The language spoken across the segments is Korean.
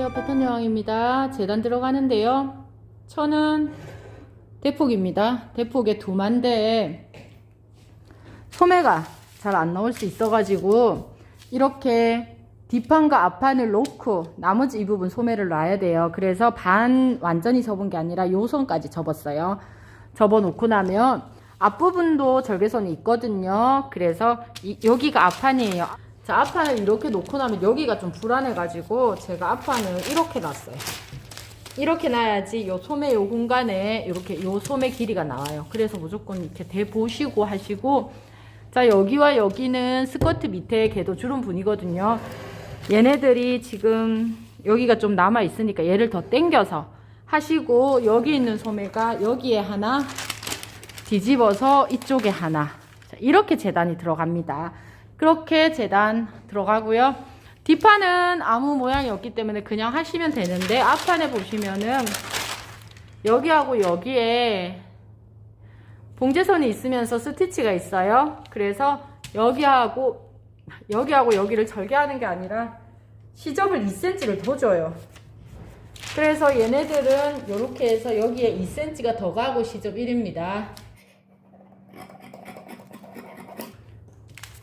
안녕하세요. 패턴 여왕입니다. 재단 들어가는데요. 천은 대폭입니다. 대폭에 두만데 소매가 잘 안 나올 수 있어가지고 이렇게 뒷판과 앞판을 놓고 나머지 이 부분 소매를 놔야 돼요. 그래서 반 완전히 접은 게 아니라 요 선까지 접었어요. 접어 놓고 나면 앞부분도 절개선이 있거든요. 그래서 여기가 앞판이에요. 자, 앞판을 이렇게 놓고 나면 여기가 좀 불안해가지고 제가 앞판을 이렇게 놨어요. 이렇게 놔야지 요 소매 요 공간에 이렇게 요 소매 길이가 나와요. 그래서 무조건 이렇게 대보시고 하시고, 자, 여기와 여기는 스커트 밑에 걔도 주름 분이거든요. 얘네들이 지금 여기가 좀 남아 있으니까 얘를 더 당겨서 하시고, 여기 있는 소매가 여기에 하나 뒤집어서 이쪽에 하나, 자, 이렇게 재단이 들어갑니다. 그렇게 재단 들어가고요. 뒷판은 아무 모양이 없기 때문에 그냥 하시면 되는데, 앞판에 보시면은 여기하고 여기에 봉제선이 있으면서 스티치가 있어요. 그래서 여기하고 여기를 절개하는 게 아니라 시접을 2cm를 더 줘요. 그래서 얘네들은 이렇게 해서 여기에 2cm가 더 가고 시접 1입니다.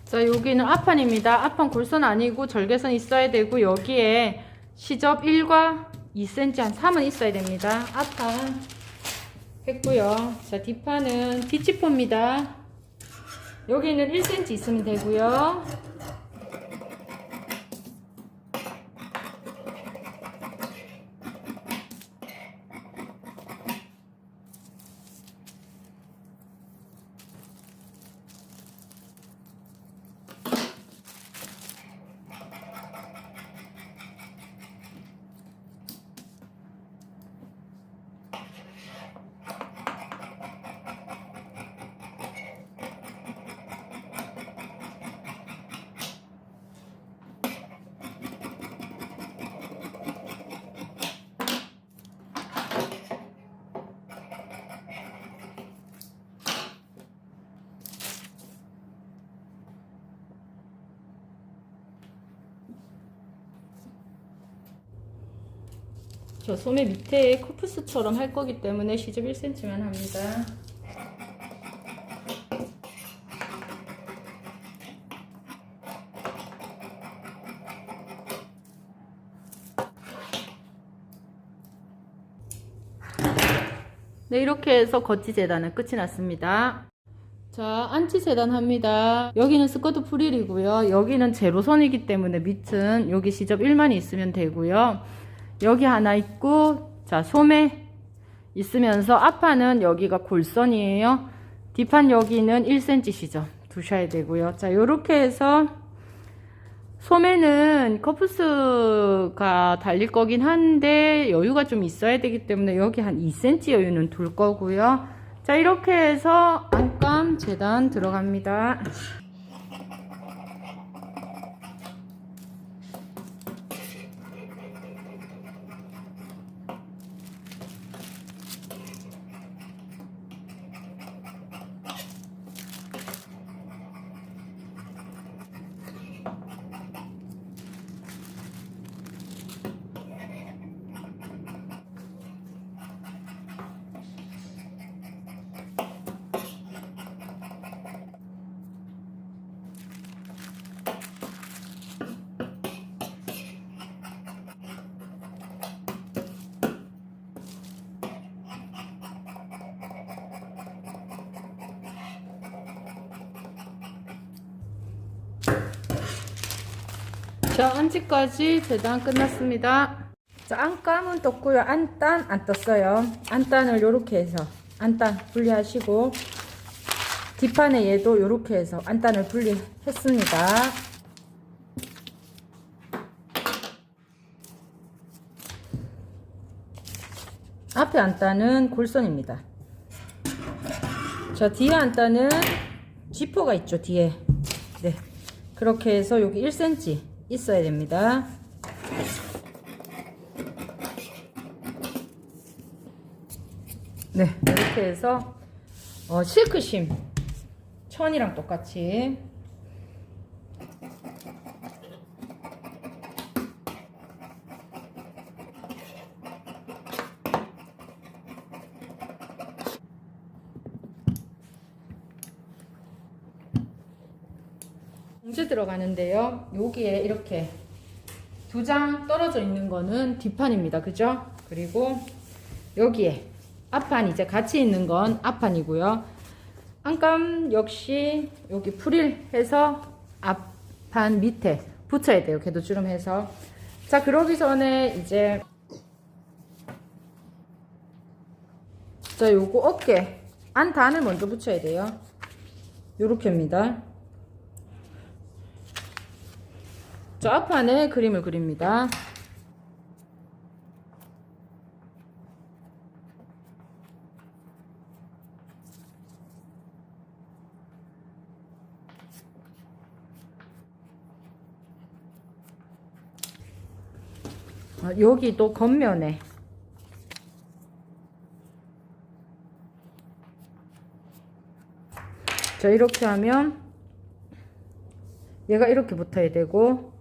자, 여기는 앞판입니다. 앞판 골선 아니고 절개선 있어야 되고, 여기에 시접 1과 2cm 한 3은 있어야 됩니다. 앞판 했고요. 자, 뒷판은 뒷지퍼입니다. 여기는 1cm 있으면 되고요. 저 소매 밑에 커프스처럼 할 거기 때문에 시접 1cm만 합니다. 네, 이렇게 해서 겉지 재단은 끝이 났습니다. 자, 안치 재단 합니다. 여기는 스커트 프릴이고요. 여기는 제로선이기 때문에 밑은 여기 시접 1만 있으면 되고요. 여기 하나 있고, 자, 소매 있으면서 앞판은 여기가 골선이에요. 뒷판 여기는 1cm 시접 두셔야 되고요. 자, 요렇게 해서 소매는 커프스가 달릴 거긴 한데 여유가 좀 있어야 되기 때문에 여기 한 2cm 여유는 둘 거고요. 자, 이렇게 해서 안감 재단 들어갑니다. 자, 안치까지 재단 끝났습니다. 자, 안감은 떴고요. 안단 안 떴어요. 안단을 요렇게 해서 안단 분리하시고, 뒷판에 얘도 요렇게 해서 안단을 분리했습니다. 앞에 안단은 골선입니다. 자, 뒤에 안단은 지퍼가 있죠, 뒤에. 네, 그렇게 해서 여기 1cm 있어야 됩니다. 네, 이렇게 해서 실크심 천이랑 똑같이 봉제 들어가는데요. 여기에 이렇게 2장 떨어져 있는 거는 뒷판입니다. 그죠? 그리고 여기에 앞판 이제 같이 있는 건 앞판이고요. 안감 역시 여기 프릴 해서 앞판 밑에 붙여야 돼요. 궤도주름 해서. 자, 그러기 전에 이제 자, 요거 어깨 안단을 먼저 붙여야 돼요. 요렇게입니다. 저 앞판에 그림을 그립니다. 여기도 겉면에 자, 이렇게 하면 얘가 이렇게 붙어야 되고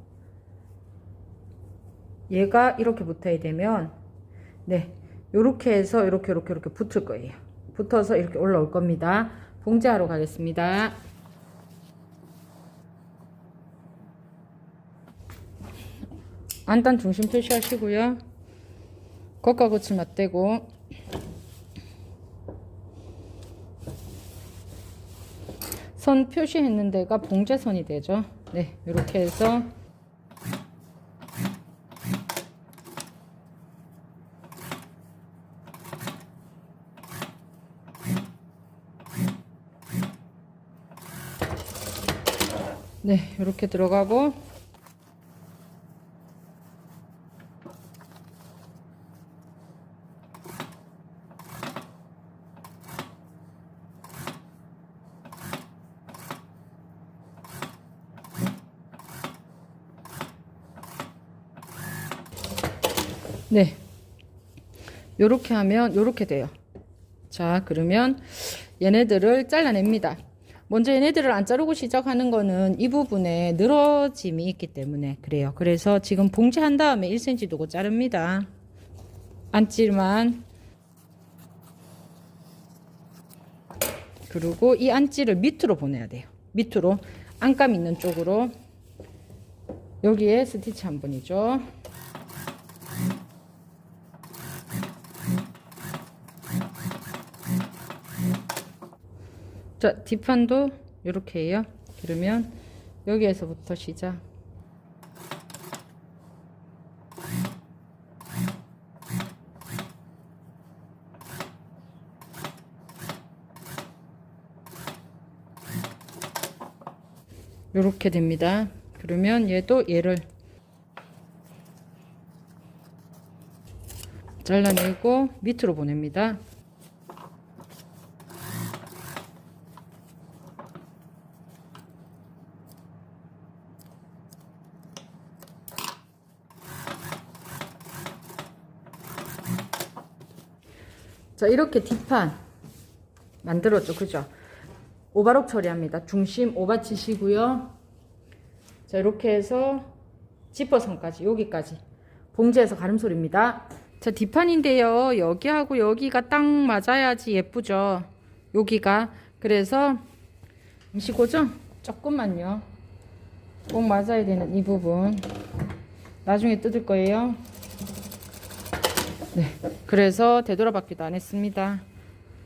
얘가 이렇게 붙어야 되면 네, 요렇게 해서 이렇게 붙을 거예요. 붙어서 이렇게 올라올 겁니다. 봉제하러 가겠습니다. 안단 중심 표시하시고요. 겉과 겉을 맞대고 선 표시했는 데가 봉제선이 되죠. 네, 이렇게 해서 네, 이렇게 들어가고 네, 요렇게 하면 요렇게 돼요. 자, 그러면 얘네들을 잘라냅니다. 먼저 얘네들을 안 자르고 시작하는 거는 이 부분에 늘어짐이 있기 때문에 그래요. 그래서 지금 봉제한 다음에 1cm 두고 자릅니다. 안찌만. 그리고 이 안찌를 밑으로 보내야 돼요. 밑으로 안감 있는 쪽으로. 여기에 스티치 한 번이죠. 자, 뒷판도 이렇게 해요. 그러면 여기에서부터 시작. 이렇게 됩니다. 그러면 얘도 얘를 잘라내고 밑으로 보냅니다. 자, 이렇게 뒷판 만들었죠. 그죠? 오바록 처리합니다. 중심 오바 치시고요. 자, 이렇게 해서 지퍼선까지 여기까지 봉제해서 가름솔입니다. 자, 뒷판인데요. 여기하고 여기가 딱 맞아야지 예쁘죠. 여기가. 그래서 임시고정 조금만요. 꼭 맞아야 되는 이 부분 나중에 뜯을 거예요. 네, 그래서 되돌아받기도 안 했습니다.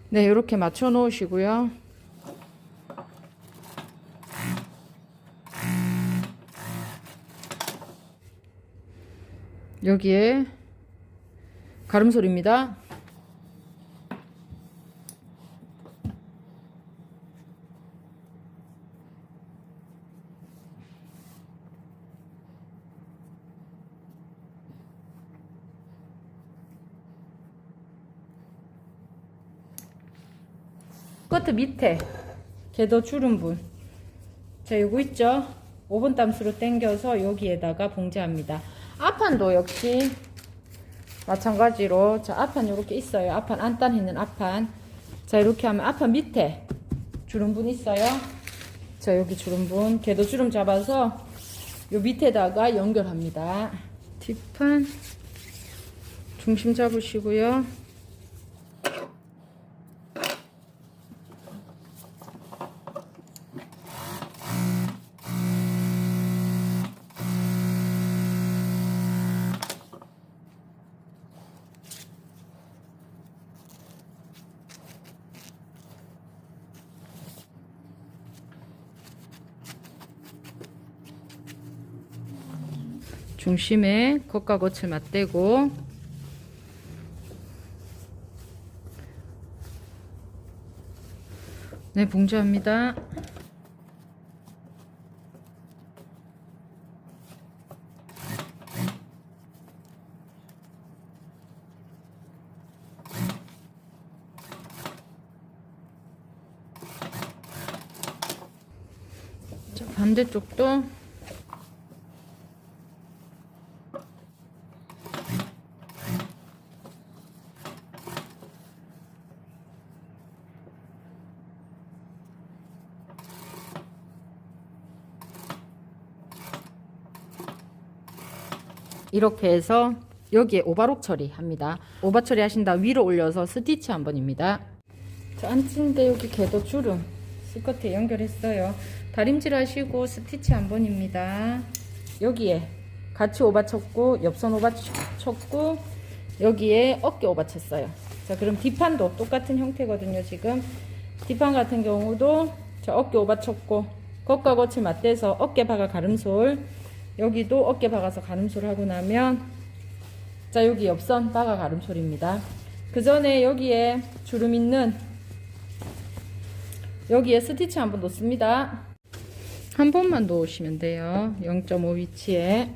네, 이렇게 맞춰 놓으시고요. 여기에 가름솔입니다. 끝 밑에 궤도 주름분. 자, 요거 있죠? 5분 땀수로 당겨서 여기에다가 봉제합니다. 앞판도 역시 마찬가지로. 자, 앞판 요렇게 있어요. 앞판 안단 있는 앞판. 자, 이렇게 하면 앞판 밑에 주름분 있어요. 자, 여기 주름분 궤도 주름 잡아서 요 밑에다가 연결합니다. 뒷판 중심 잡으시고요. 중심에 겉과 겉을 맞대고 네, 봉지합니다. 자, 반대쪽도 이렇게 해서 여기에 오바록 처리합니다. 오바 처리하신다 위로 올려서 스티치 한 번입니다. 자, 앉은데 여기 궤도 주름 스커트에 연결했어요. 다림질 하시고 스티치 한 번입니다. 여기에 같이 오바 쳤고 옆선 오바 쳤고 여기에 어깨 오바 쳤어요. 자, 그럼 뒷판도 똑같은 형태거든요. 지금 뒷판 같은 경우도 자, 어깨 오바 쳤고 겉과 겉을 맞대서 어깨 바가 가름솔, 여기도 어깨 박아서 가름솔 하고 나면 자, 여기 옆선 바가 가름솔입니다. 그 전에 여기에 주름 있는 여기에 스티치 한번 놓습니다. 한 번만 놓으시면 돼요. 0.5 위치에.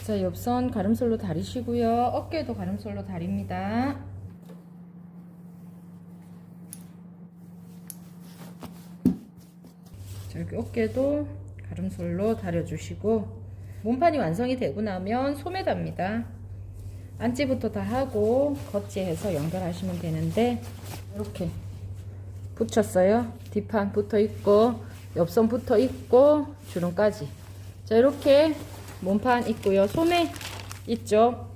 자, 옆선 가름솔로 다리시고요. 어깨도 가름솔로 다립니다. 자, 여기 어깨도 가름솔로 다려주시고 몸판이 완성이 되고 나면 소매답니다. 안지부터 다 하고 겉지 해서 연결하시면 되는데 이렇게 붙였어요. 뒷판 붙어 있고 옆선 붙어 있고 주름까지. 자, 이렇게 몸판 있고요. 소매 있죠.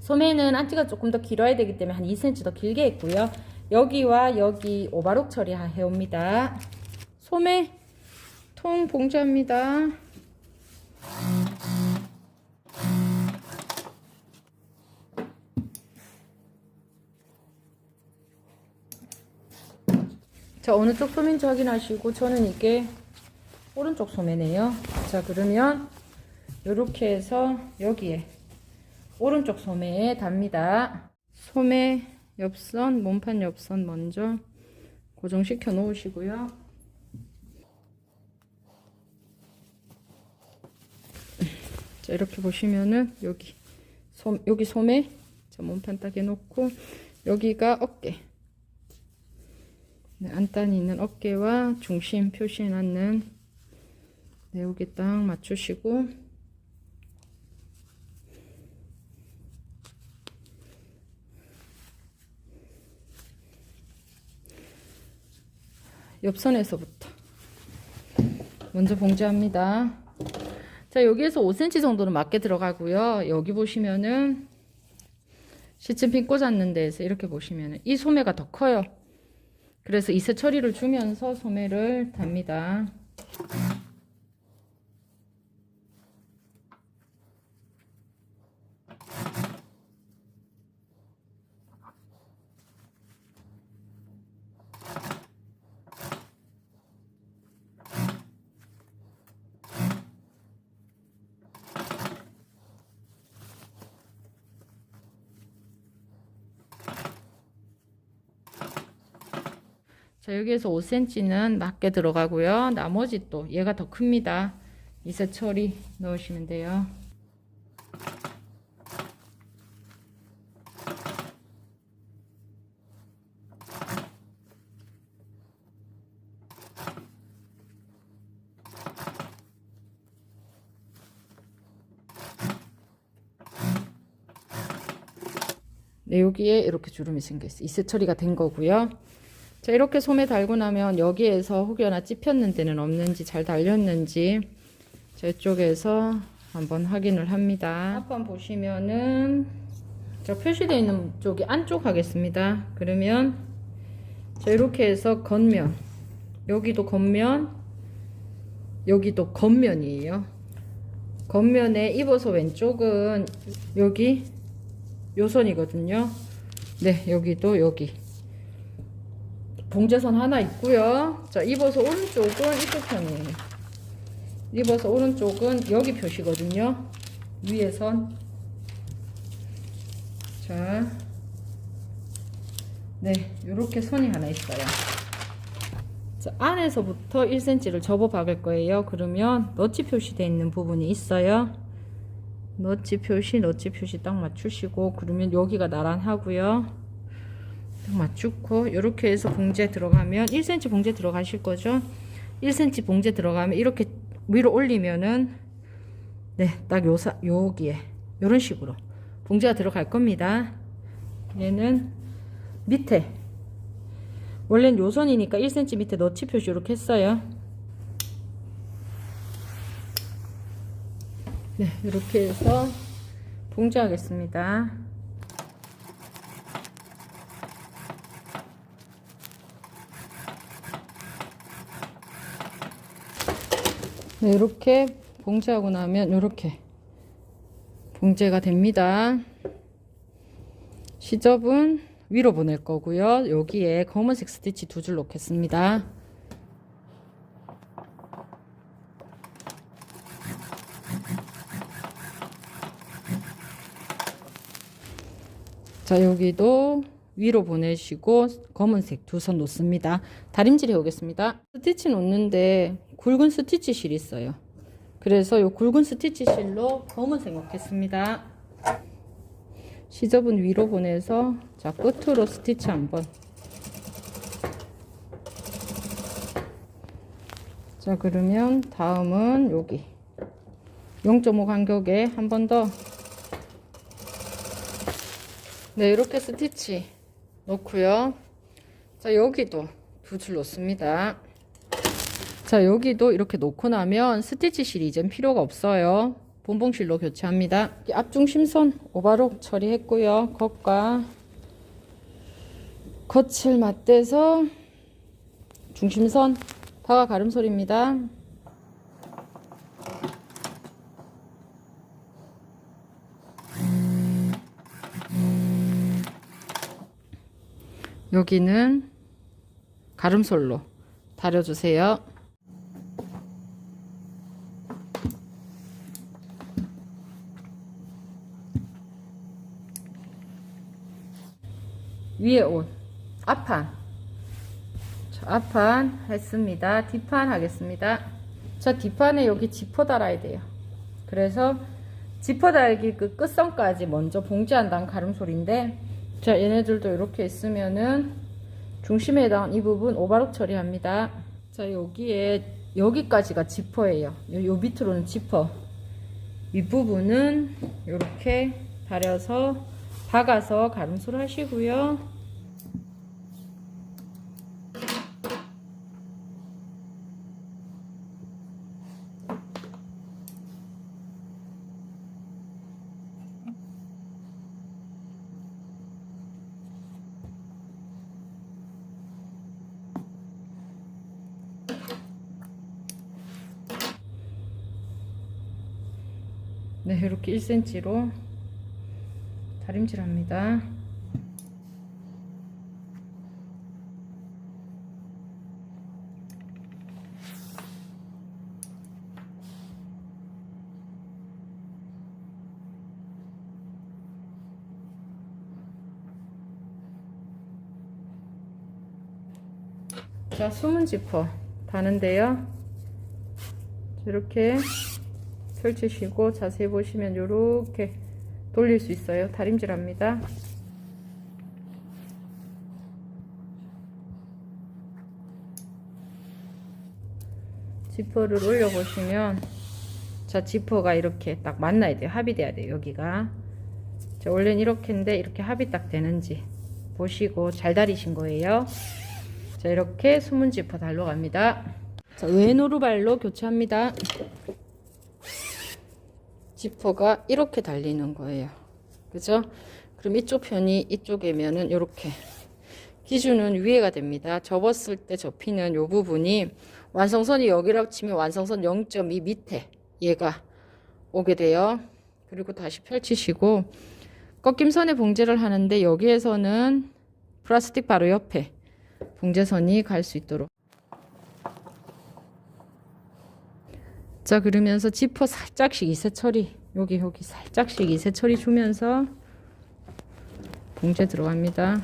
소매는 안지가 조금 더 길어야 되기 때문에 한 2cm 더 길게 있고요. 여기와 여기 오바록 처리해 옵니다. 소매 통 봉지합니다. 자, 어느 쪽 소매인지 확인하시고 저는 이게 오른쪽 소매네요. 자, 그러면 이렇게 해서 여기에 오른쪽 소매에 답니다. 소매 옆선, 몸판 옆선 먼저 고정시켜 놓으시고요. 자, 이렇게 보시면은 여기 소매, 자, 몸판 딱 해놓고 여기가 어깨, 네, 안단이 있는 어깨와 중심 표시해놨는 네, 여기 딱 맞추시고 옆선에서부터 먼저 봉지합니다. 자, 여기에서 5cm 정도는 맞게 들어가고요. 여기 보시면은 시침핀 꽂았는 데에서 이렇게 보시면은 이 소매가 더 커요. 그래서 이세 처리를 주면서 소매를 답니다. 자, 여기에서 5cm는 맞게 들어가고요. 나머지 또 얘가 더 큽니다. 이세처리 넣으시면 돼요. 네, 여기에 이렇게 주름이 생겼어요. 이세 처리가 된 거고요. 자, 이렇게 소매 달고 나면 여기에서 혹여나 찝혔는 데는 없는지 잘 달렸는지 자, 이쪽에서 한번 확인을 합니다. 앞판 보시면은 자, 표시되어 있는 쪽이 안쪽 하겠습니다. 그러면 자, 이렇게 해서 겉면, 여기도 겉면, 여기도 겉면이에요. 겉면에 입어서 왼쪽은 여기 요선이거든요. 네, 여기도 여기 봉제선 하나 있고요. 자, 입어서 오른쪽은 이쪽 편이에요. 입어서 오른쪽은 여기 표시거든요. 위에 선. 자, 네, 요렇게 선이 하나 있어요. 자, 안에서부터 1cm를 접어 박을 거예요. 그러면 너치 표시되어 있는 부분이 있어요. 너치 표시 딱 맞추시고, 그러면 여기가 나란하고요. 딱 맞추고, 이렇게 해서 봉제 들어가면 1cm 봉제 들어가실 거죠. 1cm 봉제 들어가면 이렇게 위로 올리면은 네, 딱 여기에 이런 식으로 봉제가 들어갈 겁니다. 얘는 밑에 원래는 요선이니까 1cm 밑에 너치 표시 이렇게 했어요. 네, 이렇게 해서 봉제하겠습니다. 네, 이렇게 봉제하고 나면 이렇게 봉제가 됩니다. 시접은 위로 보낼 거고요. 여기에 검은색 스티치 2줄 놓겠습니다. 자, 여기도 위로 보내시고 검은색 2선 놓습니다. 다림질 해오겠습니다. 스티치 놓는데 굵은 스티치 실이 있어요. 그래서 이 굵은 스티치 실로 검은색 놓겠습니다. 시접은 위로 보내서 자, 끝으로 스티치 한번. 자, 그러면 다음은 여기 0.5 간격에 한 번 더. 네, 이렇게 스티치 놓고요. 자, 여기도 2줄 놓습니다. 자, 여기도 이렇게 놓고 나면 스티치 실이 이젠 필요가 없어요. 본봉실로 교체합니다. 앞중심선 오바록 처리했고요. 겉과 겉을 맞대서 중심선 다가 가름솔입니다. 여기는 가름솔로 다려주세요. 위에 옷 앞판, 앞판 했습니다. 뒷판 하겠습니다. 자, 뒷판에 여기 지퍼 달아야 돼요. 그래서 지퍼 달기 그 끝선까지 먼저 봉제한다는 가름솔인데, 자, 얘네들도 이렇게 있으면은 중심에 해당한 이 부분 오바록 처리합니다. 자, 여기에 여기까지가 지퍼예요. 요 밑으로는 지퍼, 윗부분은 이렇게 다려서 박아서 가름솔 하시고요. 네, 이렇게 1cm로 다림질 합니다. 자, 숨은 지퍼 다는데요. 이렇게 펼치시고 자세히 보시면 이렇게 돌릴 수 있어요. 다림질합니다. 지퍼를 올려 보시면, 자, 지퍼가 이렇게 딱 만나야 돼요. 합이 돼야 돼요. 여기가. 자, 원래는 이렇게인데 이렇게 합이 딱 되는지 보시고 잘 다리신 거예요. 자, 이렇게 숨은 지퍼 달러 갑니다. 자, 외노루발로 교체합니다. 지퍼가 이렇게 달리는 거예요. 그죠? 그럼 이쪽 편이 이쪽이면은 이렇게 기준은 위에가 됩니다. 접었을 때 접히는 요 부분이, 완성선이 여기라고 치면 완성선 0.2 밑에 얘가 오게 돼요. 그리고 다시 펼치시고, 꺾임선에 봉제를 하는데 여기에서는 플라스틱 바로 옆에 봉제선이 갈 수 있도록. 자, 그러면서 지퍼 살짝씩 이세 처리, 여기 살짝씩 이세 처리 주면서 봉제 들어갑니다.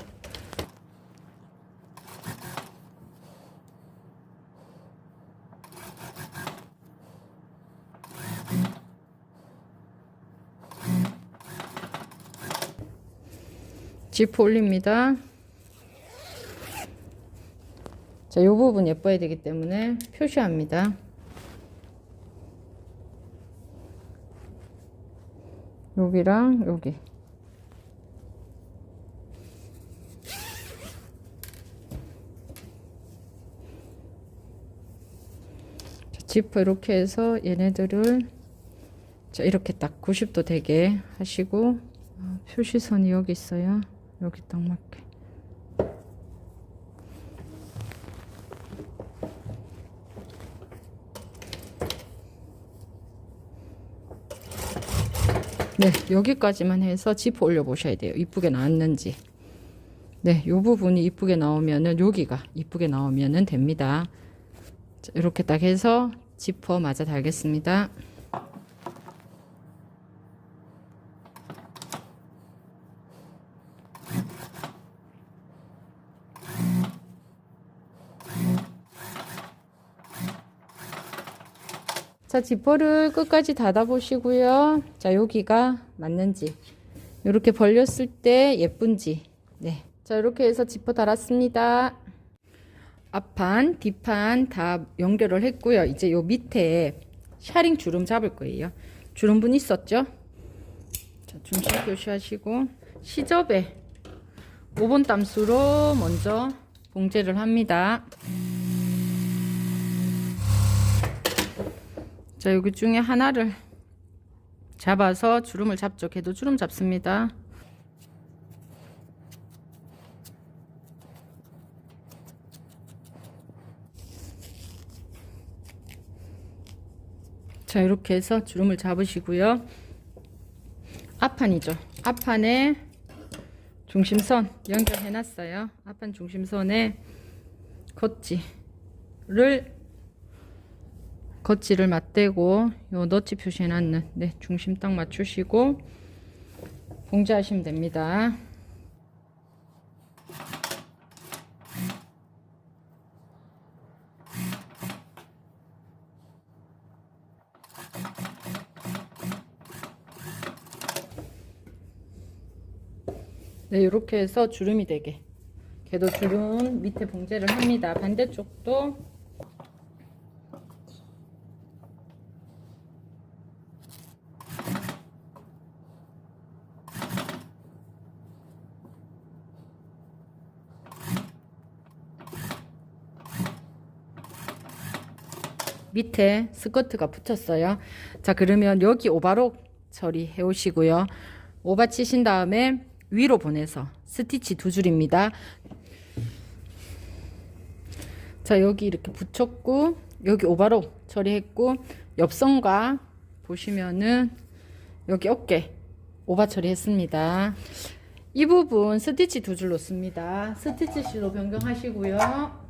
지퍼 올립니다. 자, 요 부분 예뻐야 되기 때문에 표시합니다. 여기랑 여기. 자, 지퍼 이렇게 해서 얘네들을, 자, 이렇게 딱 90도 되게 하시고, 표시선이 여기 있어요. 여기 딱 맞게. 네, 여기까지만 해서 지퍼 올려 보셔야 돼요. 이쁘게 나왔는지. 네, 요 부분이 이쁘게 나오면은, 여기가 이쁘게 나오면은 됩니다. 자, 이렇게 딱 해서 지퍼 맞아 달겠습니다. 자, 지퍼를 끝까지 닫아 보시고요. 자, 여기가 맞는지, 이렇게 벌렸을 때 예쁜지. 네. 자, 이렇게 해서 지퍼 달았습니다. 앞판, 뒷판 다 연결을 했고요. 이제 요 밑에 샤링 주름 잡을 거예요. 주름분 있었죠? 자, 중심 표시하시고, 시접에 5번 땀수로 먼저 봉제를 합니다. 자, 여기 중에 하나를 잡아서 주름을 잡죠. 걔도 주름 잡습니다. 자, 이렇게 해서 주름을 잡으시고요. 앞판이죠. 앞판에 중심선 연결해 놨어요. 앞판 중심선에 겉지를 맞대고 요 너치 표시해 놨는, 네, 중심 딱 맞추시고 봉제하시면 됩니다. 네, 이렇게 해서 주름이 되게, 걔도 주름 밑에 봉제를 합니다. 반대쪽도 밑에 스커트가 붙었어요. 자, 그러면 여기 오바록 처리해 오시고요. 오바 치신 다음에 위로 보내서 스티치 2줄입니다. 자, 여기 이렇게 붙였고, 여기 오바록 처리했고, 옆선과 보시면은 여기 어깨 오바 처리했습니다. 이 부분 스티치 2줄 놓습니다. 스티치로 변경하시고요.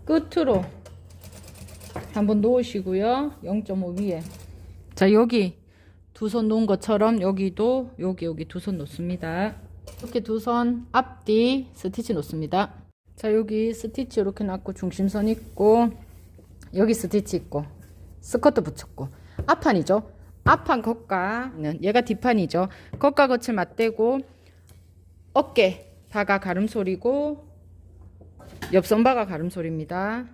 끝으로 한번 놓으시고요. 0.5 위에. 자, 여기 두 손 놓은 것처럼 여기도 여기 두 손 놓습니다. 이렇게 두 손 앞뒤 스티치 놓습니다. 자, 여기 스티치 이렇게 놨고 중심선 있고 여기 스티치 있고 스커트 붙였고 앞판이죠. 앞판 겉과는 얘가 뒷판이죠. 겉과 겉을 맞대고 어깨 바가 가름소리고 옆선 바가 가름소리입니다.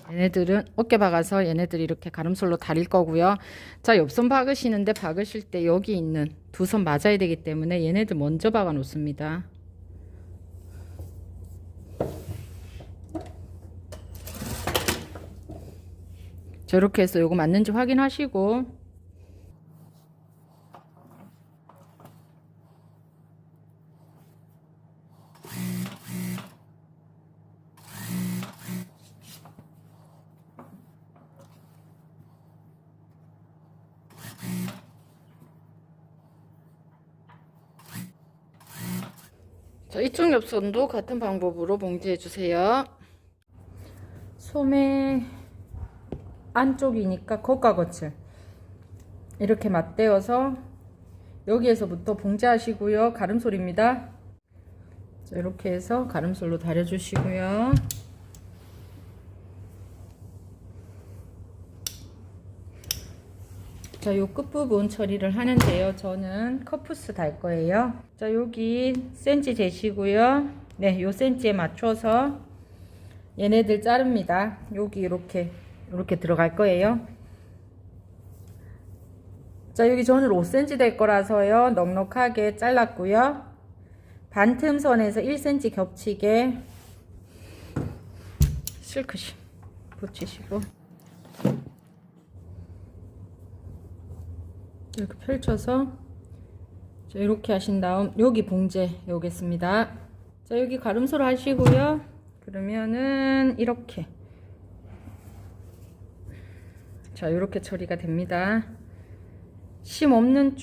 얘네들은 어깨 박아서 얘네들이 이렇게 가름솔로 다릴 거고요. 자, 옆선 박으시는데 박으실 때 여기 있는 두 선 맞아야 되기 때문에 얘네들 먼저 박아 놓습니다. 자, 이렇게 해서 요거 맞는지 확인하시고 자, 이쪽 옆선도 같은 방법으로 봉제해 주세요. 소매 안쪽이니까 겉과 겉을 이렇게 맞대어서 여기에서부터 봉제하시고요. 가름솔입니다. 자, 이렇게 해서 가름솔로 다려주시고요. 자, 요 끝부분 처리를 하는데요. 저는 커프스 달 거예요. 자, 여기 센치 재시고요. 네, 요 센치에 맞춰서 얘네들 자릅니다. 여기 이렇게 들어갈 거예요. 자, 여기 저는 5cm 될 거라서요. 넉넉하게 잘랐고요. 반틈선에서 1cm 겹치게 실크심 붙이시고 이렇게 펼쳐서 자, 이렇게 하신 다음 여기 봉제 오겠습니다. 자, 여기 가름소를 하시고요. 그러면은 이렇게 자, 이렇게 처리가 됩니다. 심 없는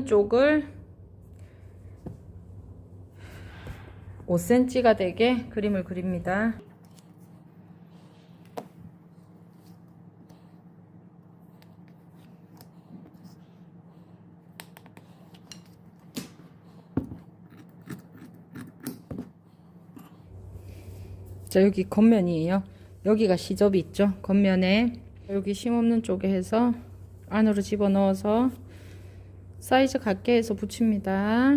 쪽을 5cm가 되게 그림을 그립니다. 자, 여기 겉면이에요. 여기가 시접이 있죠. 겉면에 여기 심 없는 쪽에 해서 안으로 집어넣어서 사이즈 같게 해서 붙입니다.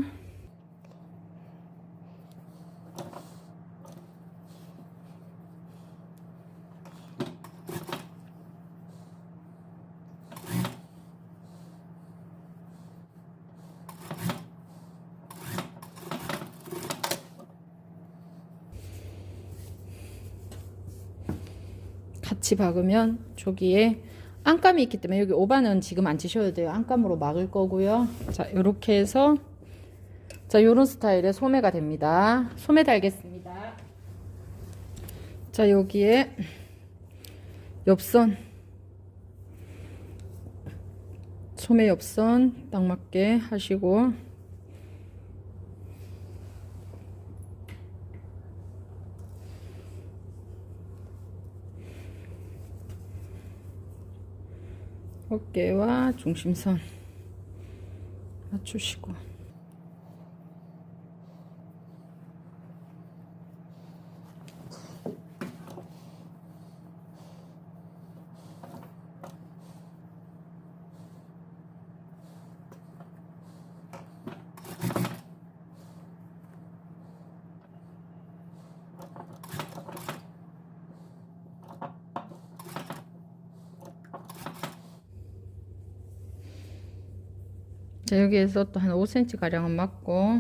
같이 박으면 저기에 안감이 있기 때문에 여기 오반은 지금 안 치셔도 돼요. 안감으로 막을 거고요. 자, 이렇게 해서 자, 요런 스타일의 소매가 됩니다. 소매 달겠습니다. 자, 여기에 옆선 소매 옆선 딱 맞게 하시고 어깨와 중심선 맞추시고 자, 여기에서 또 한 5cm 가량은 맞고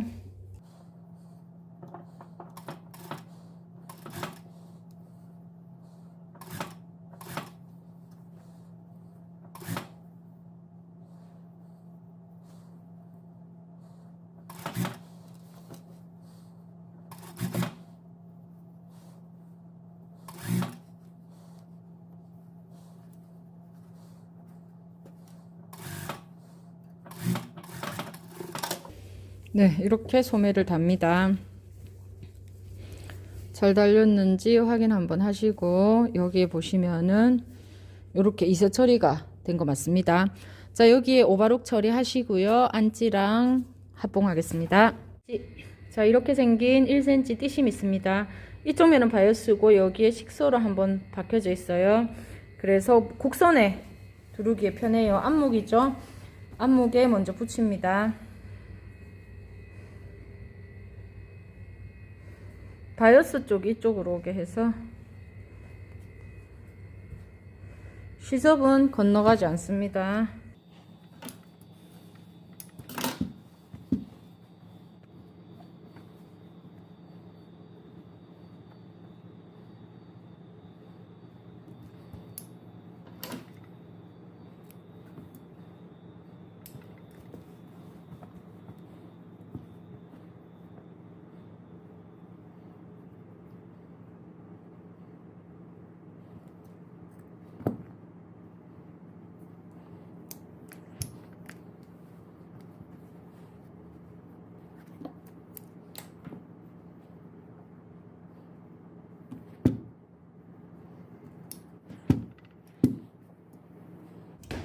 네, 이렇게 소매를 답니다. 잘 달렸는지 확인 한번 하시고 여기에 보시면은 이렇게 이세 처리가 된 거 맞습니다. 자, 여기에 오바록 처리하시고요. 안지랑 합봉하겠습니다. 자, 이렇게 생긴 1cm 띠심 있습니다. 이쪽 면은 바이어스고 여기에 식소로 한번 박혀져 있어요. 그래서 곡선에 두르기에 편해요. 앞목이죠. 앞목에 먼저 붙입니다. 바이어스 쪽 이쪽으로 오게 해서 시접은 건너가지 않습니다.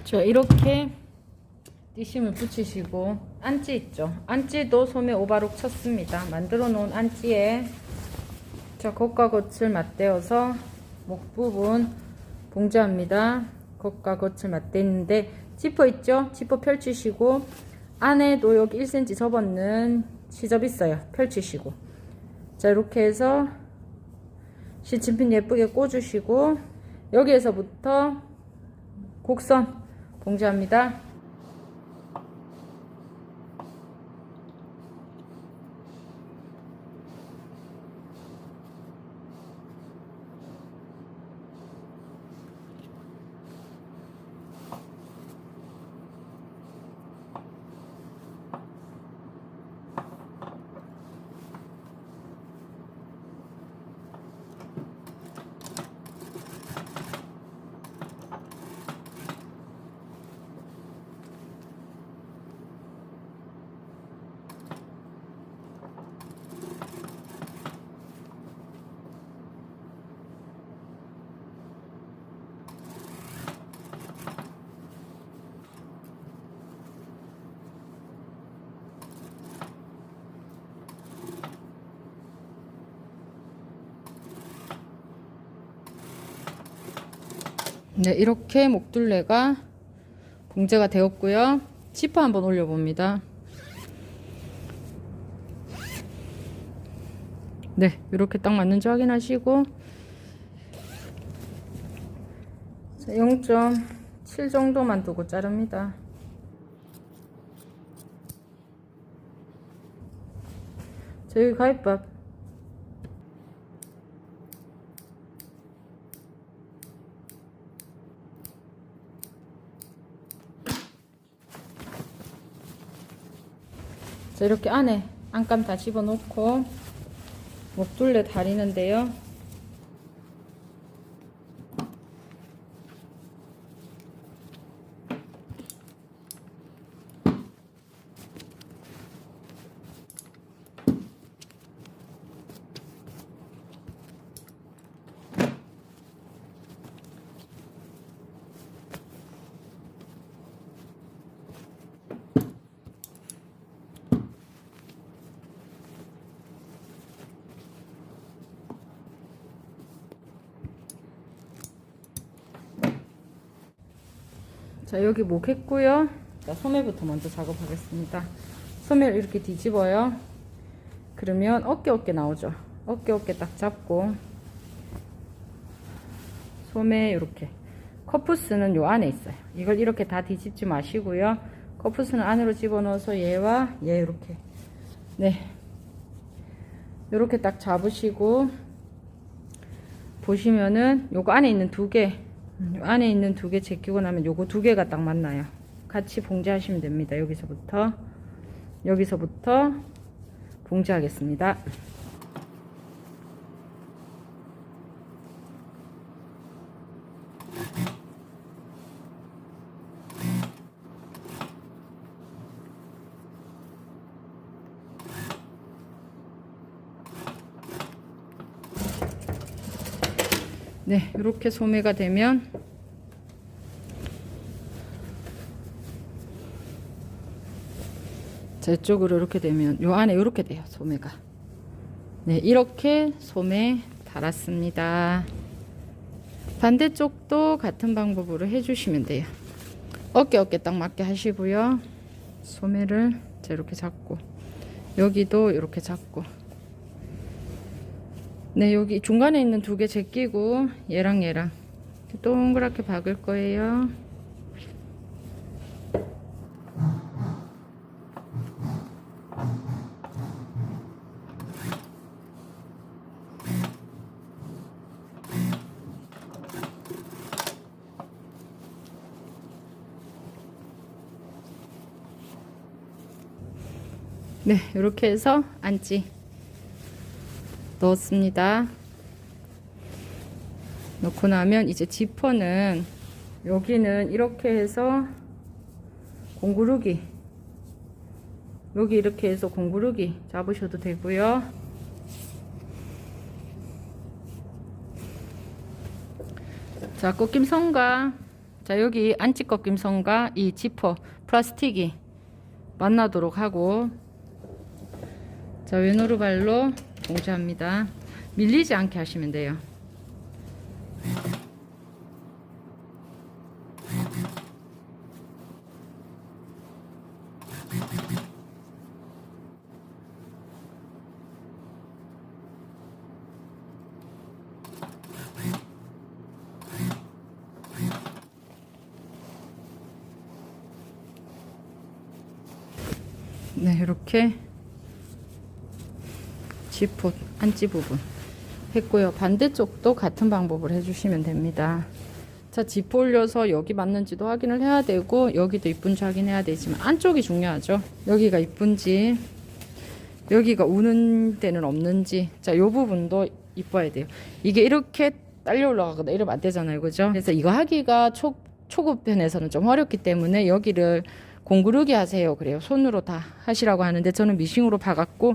자, 이렇게 띠심을 붙이시고 안지 있죠. 안지도 소매 오바록 쳤습니다. 만들어 놓은 안지에 자, 겉과 겉을 맞대어서 목 부분 봉제합니다. 겉과 겉을 맞대는데 지퍼 있죠. 지퍼 펼치시고 안에도 여기 1cm 접었는 시접 있어요. 펼치시고 자, 이렇게 해서 시침핀 예쁘게 꽂으시고 여기에서부터 곡선 봉제합니다. 네, 이렇게 목둘레가 봉제가 되었고요. 지퍼 한번 올려봅니다. 네, 이렇게 딱 맞는지 확인하시고 0.7 정도만 두고 자릅니다. 자, 여기 가위밥 자, 이렇게 안에 안감 다 집어넣고 목둘레 다리는데요. 자, 여기 목 했고요. 자, 소매부터 먼저 작업하겠습니다. 소매를 이렇게 뒤집어요. 그러면 어깨 나오죠. 어깨 딱 잡고 소매 이렇게 커프스는 요 안에 있어요. 이걸 이렇게 다 뒤집지 마시고요. 커프스는 안으로 집어넣어서 얘와 얘 이렇게 네, 이렇게 딱 잡으시고 보시면은 요거 안에 있는 두 개 안에 있는 두 개 제끼고 나면 요거 두 개가 딱 맞나요. 같이 봉제하시면 됩니다. 여기서부터 봉제하겠습니다. 네, 이렇게 소매가 되면 자, 이쪽으로 이렇게 되면 요 안에 이렇게 돼요, 소매가. 네, 이렇게 소매 달았습니다. 반대쪽도 같은 방법으로 해주시면 돼요. 어깨 딱 맞게 하시고요. 소매를 자, 이렇게 잡고, 여기도 이렇게 잡고, 네, 여기 중간에 있는 두 개 제끼고 얘랑 동그랗게 박을 거예요. 네, 이렇게 해서 안지 넣었습니다. 넣고 나면 이제 지퍼는 여기는 이렇게 해서 공구르기, 여기 이렇게 해서 공구르기 잡으셔도 되고요. 자, 꺾임선과 자, 여기 안치 꺾임선과 이 지퍼 플라스틱이 만나도록 하고, 자, 왼오르발로 봉제합니다. 밀리지 않게 하시면 돼요. 네, 이렇게 지퍼 안지 부분 했고요. 반대쪽도 같은 방법으로 해주시면 됩니다. 자, 지퍼 올려서 여기 맞는지도 확인을 해야 되고, 여기도 이쁜지 확인해야 되지만 안쪽이 중요하죠. 여기가 이쁜지, 여기가 우는 데는 없는지, 자, 요 부분도 이뻐야 돼요. 이게 이렇게 딸려 올라가거나 이러면 안 되잖아요, 그죠? 그래서 이거 하기가 초급편에서는 좀 어렵기 때문에 여기를 공구르기 하세요. 그래요. 손으로 다 하시라고 하는데 저는 미싱으로 박았고,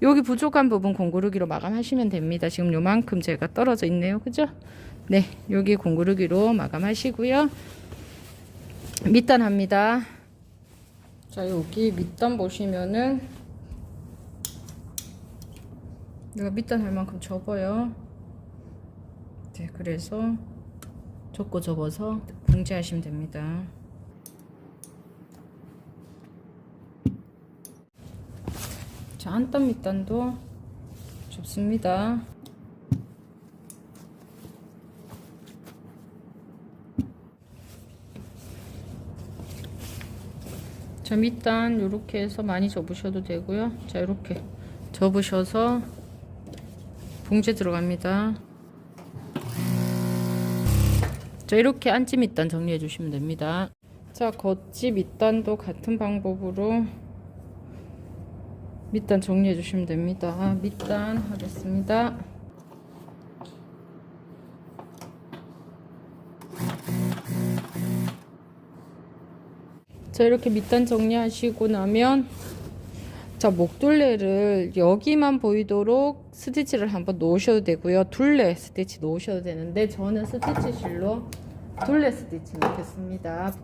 여기 부족한 부분 공구르기로 마감하시면 됩니다. 지금 요만큼 제가 떨어져 있네요. 그죠? 네, 여기 공구르기로 마감하시고요. 밑단 합니다. 자, 여기 밑단 보시면은 내가 밑단 할 만큼 접어요. 네, 그래서 접고 접어서 봉제하시면 됩니다. 자, 안단 밑단도 접습니다. 자, 밑단 요렇게 해서 많이 접으셔도 되고요. 자, 이렇게 접으셔서 봉제 들어갑니다. 자, 이렇게 안지 밑단 정리해 주시면 됩니다. 자, 겉지 밑단도 같은 방법으로 밑단 정리해 주시면 됩니다. 밑단 하겠습니다. 자, 이렇게 밑단 정리하시고 나면, 자, 목둘레를 여기만 보이도록 스티치를 한번 놓으셔도 되고요. 둘레 스티치 놓으셔도 되는데 저는 스티치 실로 둘레 스티치 놓겠습니다.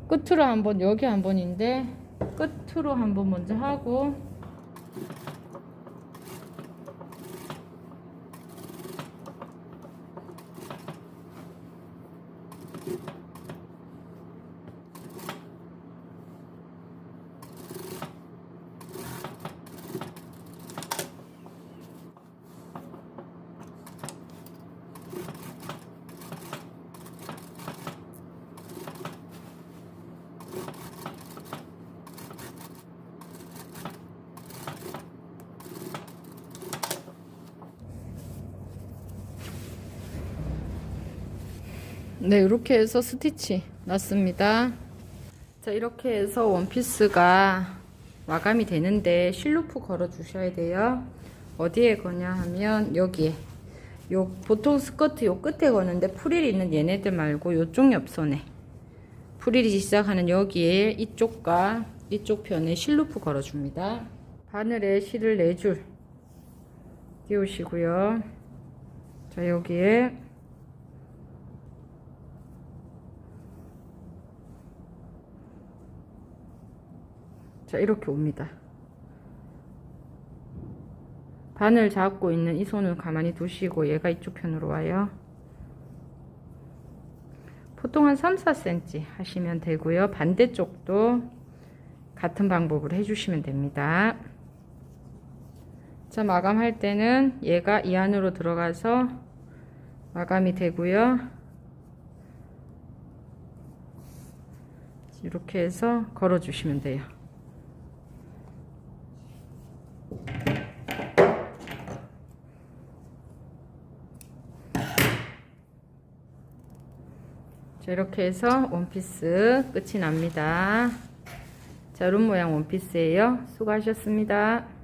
끝으로 한번, 여기 한 번인데 끝으로 한번 먼저 하고, 네, 이렇게 해서 스티치 났습니다. 자, 이렇게 해서 원피스가 마감이 되는데 실루프 걸어 주셔야 돼요. 어디에 거냐 하면 여기에, 요 보통 스커트 요 끝에 거는데 프릴이 있는 얘네들 말고 요쪽 옆선에 프릴이 시작하는 여기에 이쪽과 이쪽 편에 실루프 걸어 줍니다. 바늘에 실을 4줄 띄우시고요. 자, 여기에 자, 이렇게 옵니다. 바늘 잡고 있는 이 손을 가만히 두시고 얘가 이쪽 편으로 와요. 보통 한 3-4cm 하시면 되고요. 반대쪽도 같은 방법으로 해주시면 됩니다. 자, 마감할 때는 얘가 이 안으로 들어가서 마감이 되고요. 이렇게 해서 걸어 주시면 돼요. 자, 이렇게 해서 원피스 끝이 납니다. 자, 이런 모양 원피스예요. 수고하셨습니다.